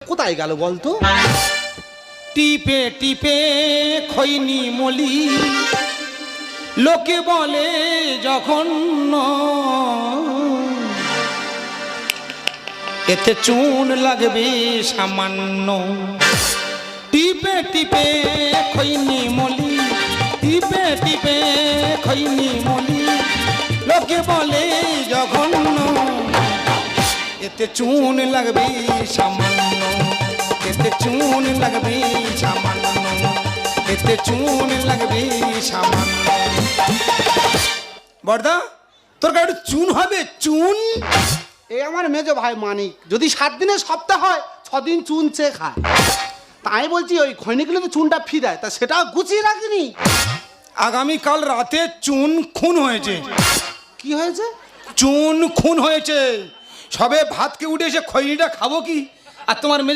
কোথায় গেল বলতো? টিপে টিপে খৈনি মলি লোকে বলে যখন এতে চুন লাগবে সামান্য। টিপে টিপে খৈনি মলি, টিপে টিপে খৈনি মলি লোকে বলে যখন এতে চুন লাগবে সামান্য, এতে চুন লাগবে সামান্য, এতে চুন লাগবে সামান্য। বড়দা তোর গাড়ি চুন হবে? চুন? এই আমার মেজো ভাই মানিক, যদি 7 দিনের সপ্তাহ হয় 6 দিন চুন চেয়ে খায়। তাই বলছি ওই খৈনিগুলো তো চুনটা ফি দেয়, তা সেটাও গুছিয়ে রাখিনি। আগামীকাল রাতে চুন খুন হয়েছে। কি হয়েছে? চুন খুন হয়েছে। সবে ভাতকে উঠে এসে খৈনিটা খাবো কি? আর তোমার